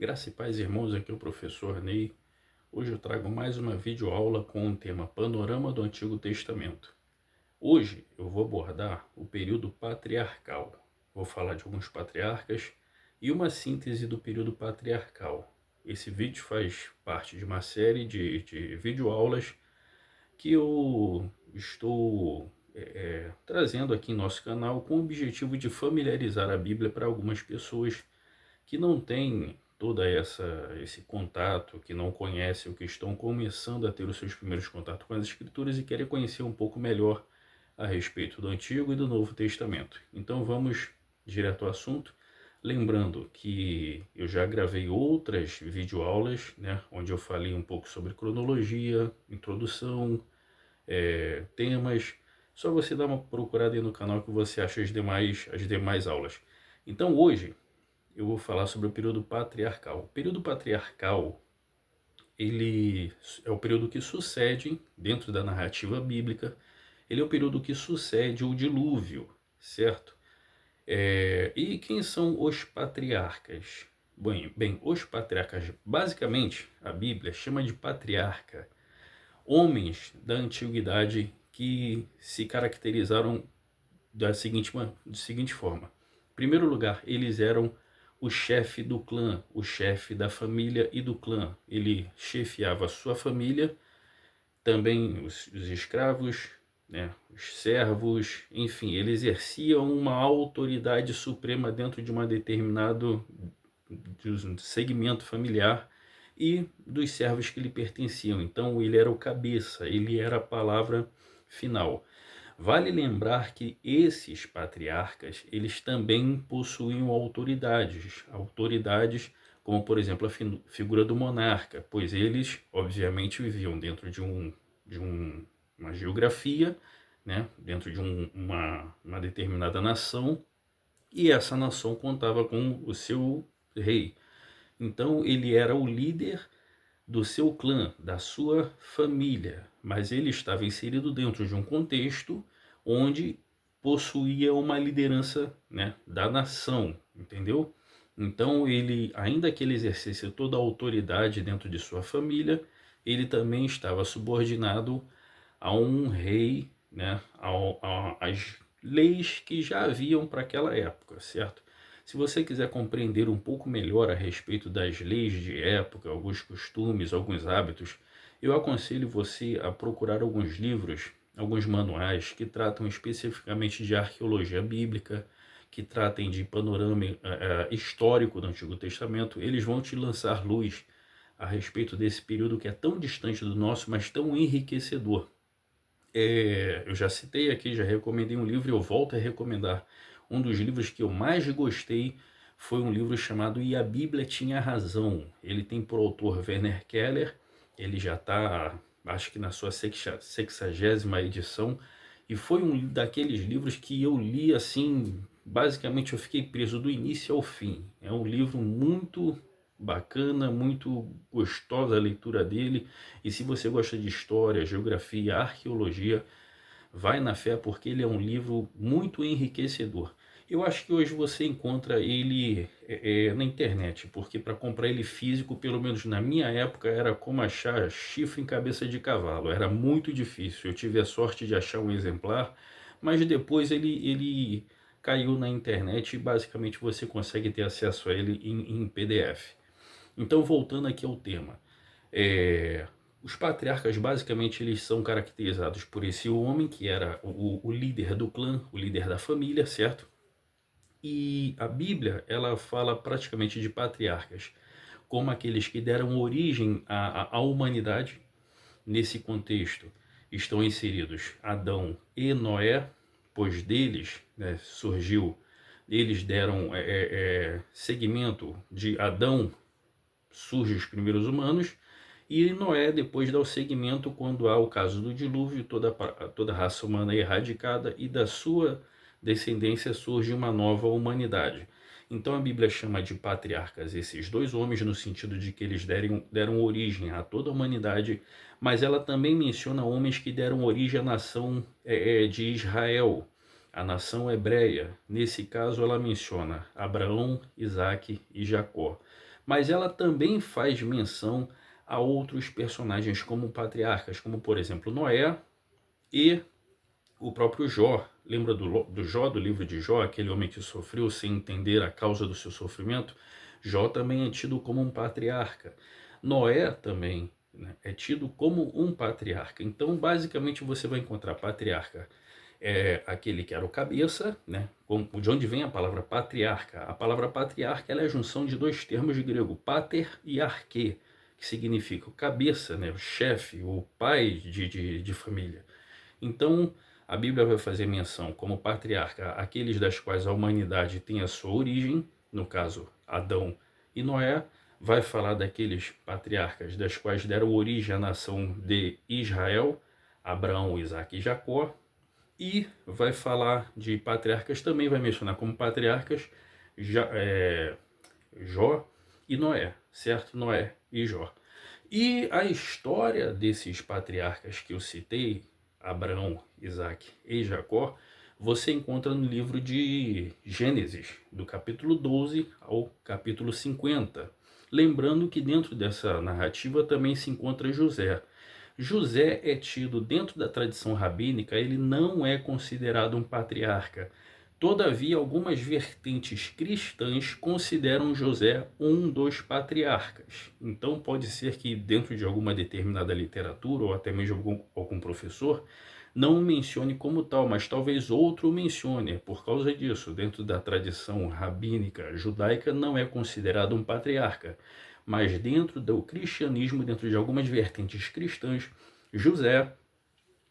Graça e paz, irmãos, aqui é o professor Ney. Hoje eu trago mais uma videoaula com o tema Panorama do Antigo Testamento. Hoje eu vou abordar o período patriarcal. Vou falar de alguns patriarcas e uma síntese do período patriarcal. Esse vídeo faz parte de uma série de videoaulas que eu estou trazendo aqui em nosso canal com o objetivo de familiarizar a Bíblia para algumas pessoas que não têm esse contato, que não conhecem ou que estão começando a ter os seus primeiros contatos com as Escrituras e querem conhecer um pouco melhor a respeito do Antigo e do Novo Testamento. Então vamos direto ao assunto, lembrando que eu já gravei outras videoaulas, né, onde eu falei um pouco sobre cronologia, introdução, temas. Só você dar uma procurada aí no canal que você acha as demais aulas. Então hoje eu vou falar sobre o período patriarcal. O período patriarcal, ele é o período que sucede, dentro da narrativa bíblica, ele é o período que sucede o dilúvio, certo? E quem são os patriarcas? Bem, os patriarcas, basicamente, a Bíblia chama de patriarca homens da antiguidade que se caracterizaram da seguinte forma. Em primeiro lugar, eles eram o chefe do clã, o chefe da família e do clã. Ele chefiava a sua família, também os escravos, né, os servos, enfim, ele exercia uma autoridade suprema dentro de uma determinado segmento familiar e dos servos que lhe pertenciam. Então ele era o cabeça, ele era a palavra final. Vale lembrar que esses patriarcas, eles também possuíam autoridades como, por exemplo, a figura do monarca, pois eles, obviamente, viviam dentro uma geografia, né, dentro de uma determinada nação, e essa nação contava com o seu rei. Então, ele era o líder do seu clã, da sua família, mas ele estava inserido dentro de um contexto onde possuía uma liderança, né, da nação, entendeu? Então ele, ainda que ele exercesse toda a autoridade dentro de sua família, ele também estava subordinado a um rei, né, às leis que já haviam para aquela época, certo? Se você quiser compreender um pouco melhor a respeito das leis de época, alguns costumes, alguns hábitos, eu aconselho você a procurar alguns livros, alguns manuais que tratam especificamente de arqueologia bíblica, que tratem de panorama histórico do Antigo Testamento. Eles vão te lançar luz a respeito desse período que é tão distante do nosso, mas tão enriquecedor. Eu já citei aqui, já recomendei um livro e eu volto a recomendar. Um dos livros que eu mais gostei foi um livro chamado E a Bíblia Tinha Razão. Ele tem por autor Werner Keller, ele já está, acho que na sua 60ª edição, e foi um daqueles livros que eu li assim, basicamente eu fiquei preso do início ao fim. É um livro muito bacana, muito gostosa a leitura dele. E se você gosta de história, geografia, arqueologia, vai na fé porque ele é um livro muito enriquecedor. Eu acho que hoje você encontra ele na internet, porque para comprar ele físico, pelo menos na minha época, era como achar chifre em cabeça de cavalo. Era muito difícil. Eu tive a sorte de achar um exemplar, mas depois ele caiu na internet e basicamente você consegue ter acesso a ele em PDF. Então, voltando aqui ao tema, os patriarcas basicamente eles são caracterizados por esse homem que era o líder do clã, o líder da família, certo? E a Bíblia ela fala praticamente de patriarcas como aqueles que deram origem à humanidade. Nesse contexto estão inseridos Adão e Noé, pois deles, né, eles deram segmento de Adão, surgem os primeiros humanos, e Noé depois dá o seguimento quando há o caso do dilúvio, toda a raça humana é erradicada e da sua descendência surge uma nova humanidade. Então a Bíblia chama de patriarcas esses dois homens no sentido de que eles deram origem a toda a humanidade, mas ela também menciona homens que deram origem à nação de Israel. a nação hebreia. Nesse caso, ela menciona Abraão, Isaque e Jacó. Mas ela também faz menção a outros personagens como patriarcas, como por exemplo Noé e o próprio Jó. Lembra do Jó, do livro de Jó, aquele homem que sofreu sem entender a causa do seu sofrimento? Jó também é tido como um patriarca. Noé também, né, é tido como um patriarca. Então, basicamente, você vai encontrar patriarca aquele que era o cabeça, né? De onde vem a palavra patriarca? A palavra patriarca ela é a junção de dois termos de grego, pater e arque, que significa o cabeça, né? O chefe, o pai de família. Então, a Bíblia vai fazer menção como patriarca aqueles das quais a humanidade tem a sua origem, no caso, Adão e Noé. Vai falar daqueles patriarcas das quais deram origem à nação de Israel, Abraão, Isaque e Jacó. E vai falar de patriarcas, também vai mencionar como patriarcas Jó e Noé, certo? Noé e Jó. E a história desses patriarcas que eu citei, Abraão, Isaque e Jacó, você encontra no livro de Gênesis, do capítulo 12 ao capítulo 50. Lembrando que dentro dessa narrativa também se encontra José. José é tido dentro da tradição rabínica, ele não é considerado um patriarca. Todavia, algumas vertentes cristãs consideram José um dos patriarcas. Então, pode ser que dentro de alguma determinada literatura, ou até mesmo algum professor, não o mencione como tal, mas talvez outro o mencione. Por causa disso, dentro da tradição rabínica judaica, não é considerado um patriarca. Mas dentro do cristianismo, dentro de algumas vertentes cristãs, José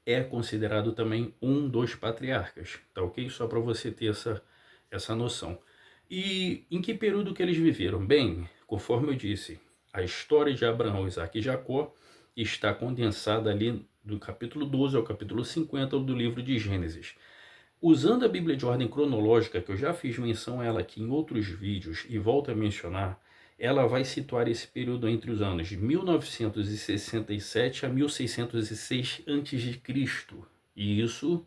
é considerado também um dos patriarcas, tá ok? Só para você ter essa noção. E em que período que eles viveram? Bem, conforme eu disse, a história de Abraão, Isaque e Jacó está condensada ali do capítulo 12 ao capítulo 50 do livro de Gênesis. Usando a Bíblia de ordem cronológica, que eu já fiz menção a ela aqui em outros vídeos e volto a mencionar, ela vai situar esse período entre os anos de 1967 a 1606 a.C. E isso,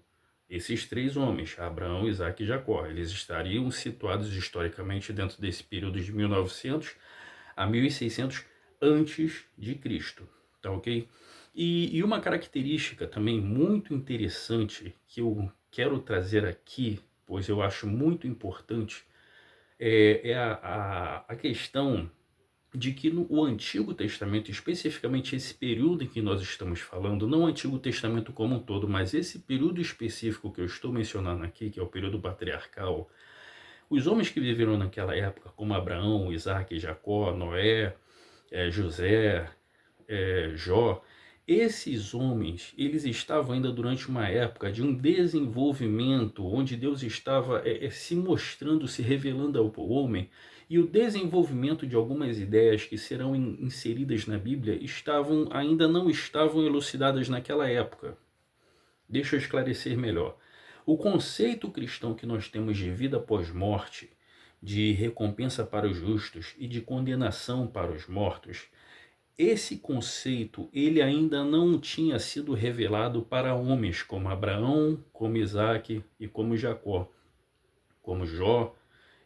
esses três homens, Abraão, Isaque e Jacó, eles estariam situados historicamente dentro desse período de 1900 a 1600 antes de Cristo, tá ok? E uma característica também muito interessante que eu quero trazer aqui, pois eu acho muito importante, é a questão de que no Antigo Testamento, especificamente esse período em que nós estamos falando, não o Antigo Testamento como um todo, mas esse período específico que eu estou mencionando aqui, que é o período patriarcal, os homens que viveram naquela época, como Abraão, Isaque, Jacó, Noé, José, Jó, esses homens, eles estavam ainda durante uma época de um desenvolvimento, onde Deus estava se mostrando, se revelando ao homem, e o desenvolvimento de algumas ideias que serão inseridas na Bíblia ainda não estavam elucidadas naquela época. Deixa eu esclarecer melhor. O conceito cristão que nós temos de vida após morte, de recompensa para os justos e de condenação para os mortos, esse conceito ele ainda não tinha sido revelado para homens como Abraão, como Isaque e como Jacó, como Jó.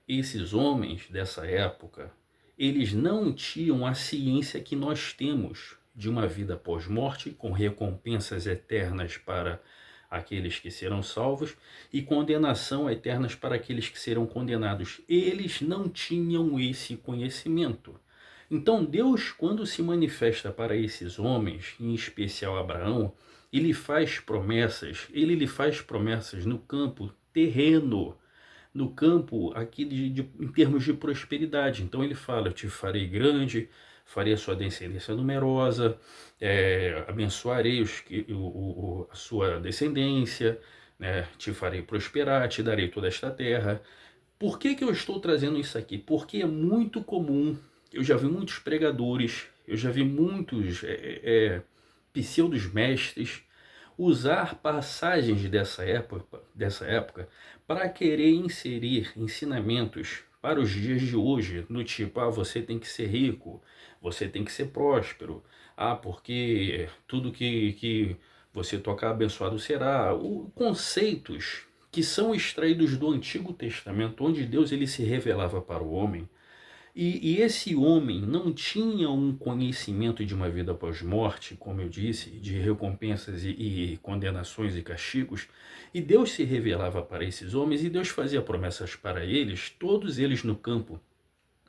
Esses homens dessa época, eles não tinham a ciência que nós temos de uma vida pós-morte, com recompensas eternas para aqueles que serão salvos e condenação eternas para aqueles que serão condenados. Eles não tinham esse conhecimento. Então Deus, quando se manifesta para esses homens, em especial Abraão, ele lhe faz promessas no campo terreno, no campo aqui em termos de prosperidade. Então ele fala, eu te farei grande, farei a sua descendência numerosa, abençoarei a sua descendência, né? Te farei prosperar, te darei toda esta terra. Por que eu estou trazendo isso aqui? Porque é muito comum, eu já vi muitos pregadores, eu já vi muitos pseudos mestres usar passagens dessa época para querer inserir ensinamentos para os dias de hoje, no tipo, você tem que ser rico, você tem que ser próspero, porque tudo que você tocar abençoado será. Conceitos que são extraídos do Antigo Testamento, onde Deus ele se revelava para o homem, e esse homem não tinha um conhecimento de uma vida após morte, como eu disse, de recompensas e condenações e castigos, e Deus se revelava para esses homens e Deus fazia promessas para eles, todos eles no campo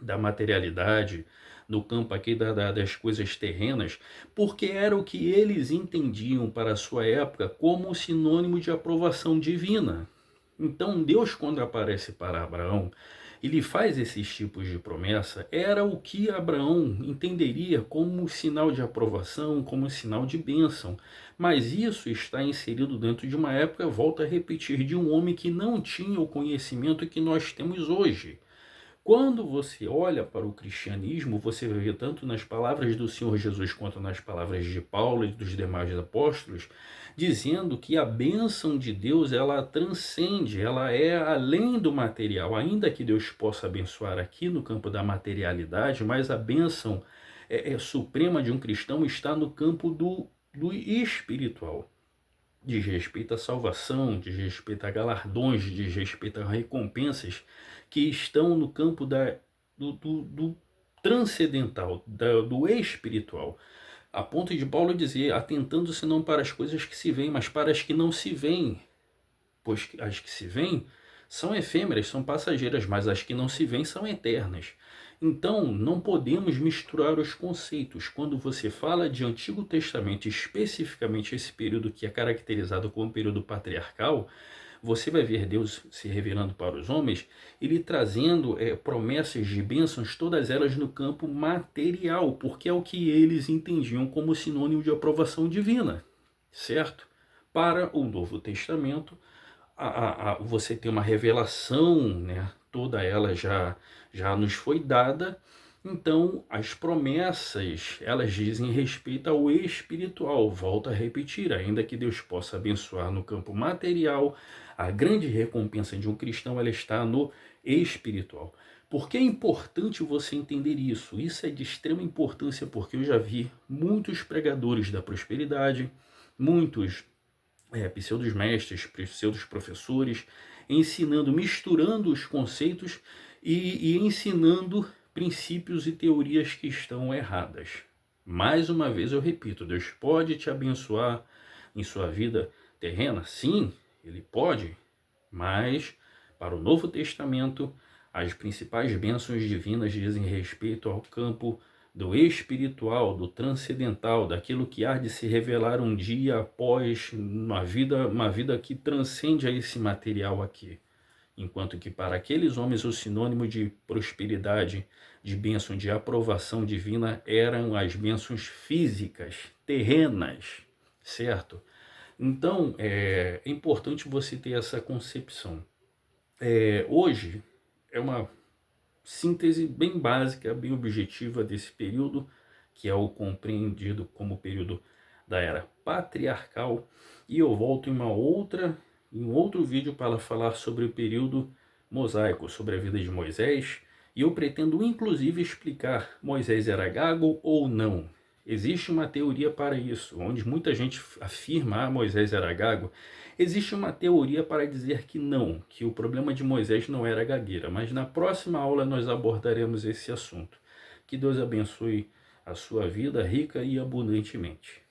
da materialidade, no campo aqui das coisas terrenas, porque era o que eles entendiam para a sua época como sinônimo de aprovação divina. Então Deus, quando aparece para Abraão, ele faz esses tipos de promessa, era o que Abraão entenderia como sinal de aprovação, como sinal de bênção. Mas isso está inserido dentro de uma época, volto a repetir, de um homem que não tinha o conhecimento que nós temos hoje. Quando você olha para o cristianismo, você vê tanto nas palavras do Senhor Jesus quanto nas palavras de Paulo e dos demais apóstolos, dizendo que a bênção de Deus ela transcende, ela é além do material. Ainda que Deus possa abençoar aqui no campo da materialidade, mas a bênção suprema de um cristão está no campo do espiritual. Diz respeito à salvação, diz respeito a galardões, diz respeito a recompensas que estão no campo do transcendental, do espiritual. A ponto de Paulo dizer, atentando-se não para as coisas que se veem, mas para as que não se veem. Pois as que se veem são efêmeras, são passageiras, mas as que não se veem são eternas. Então, não podemos misturar os conceitos. Quando você fala de Antigo Testamento, especificamente esse período que é caracterizado como período patriarcal, você vai ver Deus se revelando para os homens, ele trazendo promessas de bênçãos, todas elas no campo material, porque é o que eles entendiam como sinônimo de aprovação divina, certo? Para o Novo Testamento, você tem uma revelação, né? Toda ela já nos foi dada. Então, as promessas, elas dizem respeito ao espiritual. Volto a repetir, ainda que Deus possa abençoar no campo material, a grande recompensa de um cristão, ela está no espiritual. Por que é importante você entender isso? Isso é de extrema importância, porque eu já vi muitos pregadores da prosperidade, muitos pseudos mestres, pseudos professores, ensinando, misturando os conceitos e ensinando princípios e teorias que estão erradas. Mais uma vez eu repito, Deus pode te abençoar em sua vida terrena? Sim, Ele pode, mas para o Novo Testamento, as principais bênçãos divinas dizem respeito ao campo do espiritual, do transcendental, daquilo que há de se revelar um dia após uma vida que transcende a esse material aqui. Enquanto que para aqueles homens o sinônimo de prosperidade, de bênção, de aprovação divina eram as bênçãos físicas, terrenas, certo? Então, é importante você ter essa concepção. Hoje, é uma síntese bem básica, bem objetiva desse período, que é o compreendido como período da era patriarcal, e eu volto em um outro vídeo para falar sobre o período mosaico, sobre a vida de Moisés, e eu pretendo inclusive explicar Moisés era gago ou não. Existe uma teoria para isso, onde muita gente afirma Moisés era gago. Existe uma teoria para dizer que não, que o problema de Moisés não era a gagueira, mas na próxima aula nós abordaremos esse assunto. Que Deus abençoe a sua vida rica e abundantemente.